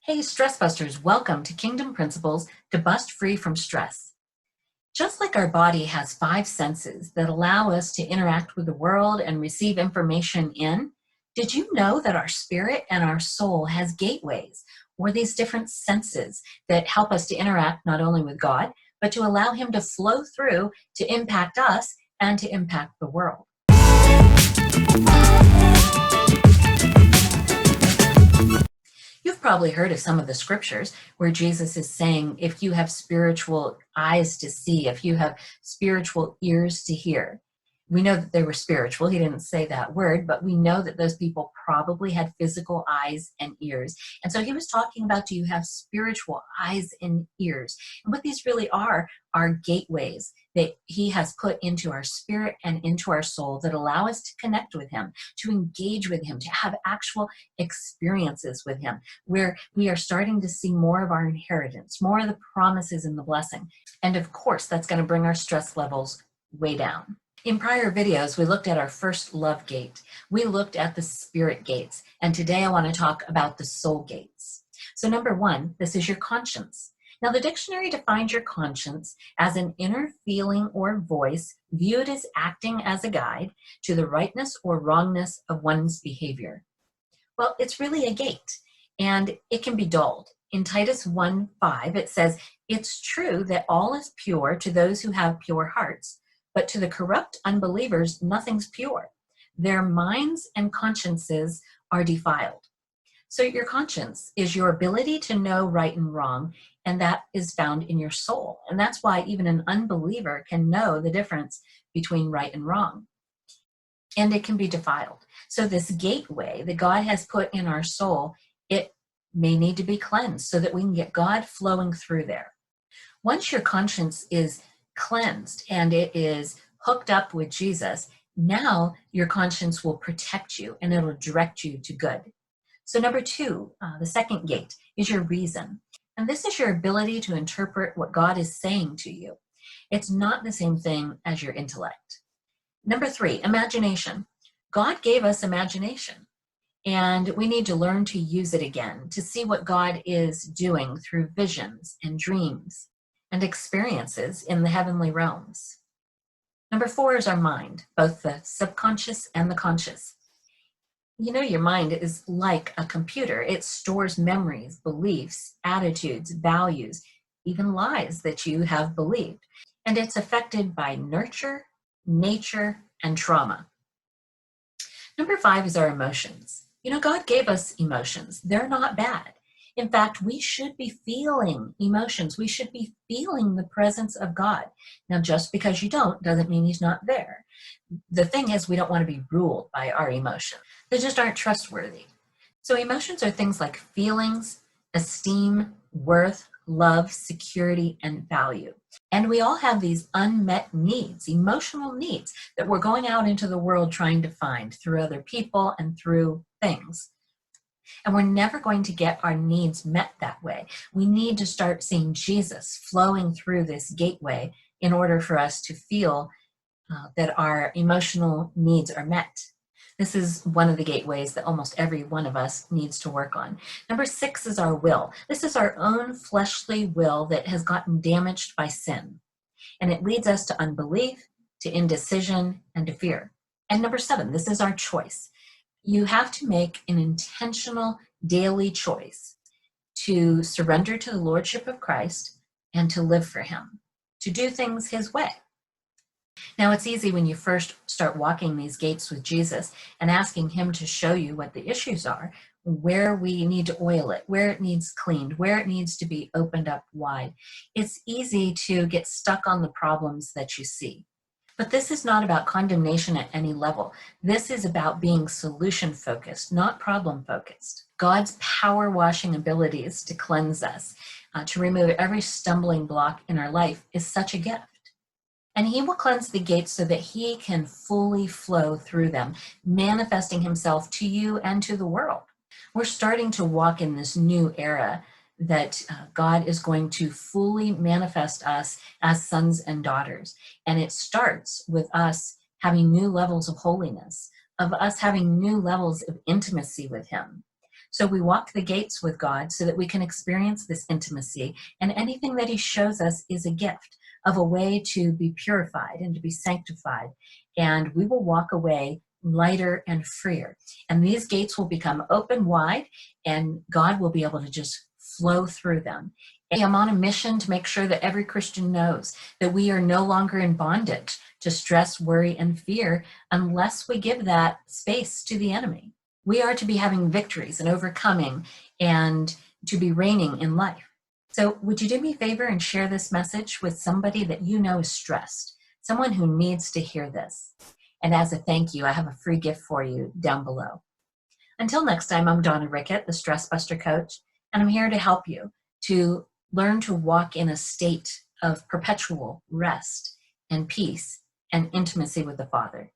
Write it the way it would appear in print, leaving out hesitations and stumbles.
Hey, Stress Busters, welcome to Kingdom Principles to Bust Free from Stress. Just like our body has 5 senses that allow us to interact with the world and receive information in, did you know that our spirit and our soul has gateways, or these different senses that help us to interact not only with God, but to allow Him to flow through to impact us and to impact the world? You've probably heard of some of the scriptures where Jesus is saying, if you have spiritual eyes to see, if you have spiritual ears to hear. We know that they were spiritual. He didn't say that word, but we know that those people probably had physical eyes and ears. And so he was talking about, do you have spiritual eyes and ears? And what these really are gateways that he has put into our spirit and into our soul that allow us to connect with him, to engage with him, to have actual experiences with him, where we are starting to see more of our inheritance, more of the promises and the blessing. And of course, that's going to bring our stress levels way down. In prior videos, we looked at our first love gate. We looked at the spirit gates. And today I want to talk about the soul gates. So number 1, this is your conscience. Now, the dictionary defines your conscience as an inner feeling or voice viewed as acting as a guide to the rightness or wrongness of one's behavior. Well, it's really a gate, and it can be dulled. In Titus 1:5, it says, "It's true that all is pure to those who have pure hearts, but to the corrupt unbelievers, nothing's pure. Their minds and consciences are defiled." So your conscience is your ability to know right and wrong, and that is found in your soul. And that's why even an unbeliever can know the difference between right and wrong. And it can be defiled. So this gateway that God has put in our soul, it may need to be cleansed so that we can get God flowing through there. Once your conscience is cleansed and it is hooked up with Jesus, now your conscience will protect you and it'll direct you to good. So number 2, the second gate, is your reason. And this is your ability to interpret what God is saying to you. It's not the same thing as your intellect. Number 3, imagination. God gave us imagination, and we need to learn to use it again, to see what God is doing through visions and dreams and experiences in the heavenly realms. Number 4 is our mind, both the subconscious and the conscious. You know, your mind is like a computer. It stores memories, beliefs, attitudes, values, even lies that you have believed. And it's affected by nurture, nature, and trauma. Number 5 is our emotions. You know, God gave us emotions. They're not bad. In fact, we should be feeling emotions. We should be feeling the presence of God. Now, just because you don't doesn't mean he's not there. The thing is, we don't want to be ruled by our emotions. They just aren't trustworthy. So emotions are things like feelings, esteem, worth, love, security, and value. And we all have these unmet needs, emotional needs, that we're going out into the world trying to find through other people and through things. And we're never going to get our needs met that way. We need to start seeing Jesus flowing through this gateway in order for us to feel that our emotional needs are met. This is one of the gateways that almost every one of us needs to work on. Number 6 is our will. This is our own fleshly will that has gotten damaged by sin. And it leads us to unbelief, to indecision, and to fear. And number 7, this is our choice. You have to make an intentional daily choice to surrender to the Lordship of Christ and to live for him, to do things his way. Now, it's easy when you first start walking these gates with Jesus and asking him to show you what the issues are, where we need to oil it, where it needs cleaned, where it needs to be opened up wide. It's easy to get stuck on the problems that you see. But this is not about condemnation at any level. This is about being solution-focused, not problem-focused. God's power-washing abilities to cleanse us, to remove every stumbling block in our life is such a gift. And he will cleanse the gates so that he can fully flow through them, manifesting himself to you and to the world. We're starting to walk in this new era that God is going to fully manifest us as sons and daughters. And it starts with us having new levels of holiness, of us having new levels of intimacy with him. So we walk the gates with God so that we can experience this intimacy, and anything that he shows us is a gift of a way to be purified and to be sanctified, and we will walk away lighter and freer. And these gates will become open wide, and God will be able to just flow through them. And I'm on a mission to make sure that every Christian knows that we are no longer in bondage to stress, worry, and fear unless we give that space to the enemy. We are to be having victories and overcoming and to be reigning in life. So would you do me a favor and share this message with somebody that you know is stressed, someone who needs to hear this? And as a thank you, I have a free gift for you down below. Until next time, I'm Donna Rickett, the Stress Buster Coach, and I'm here to help you to learn to walk in a state of perpetual rest and peace and intimacy with the Father.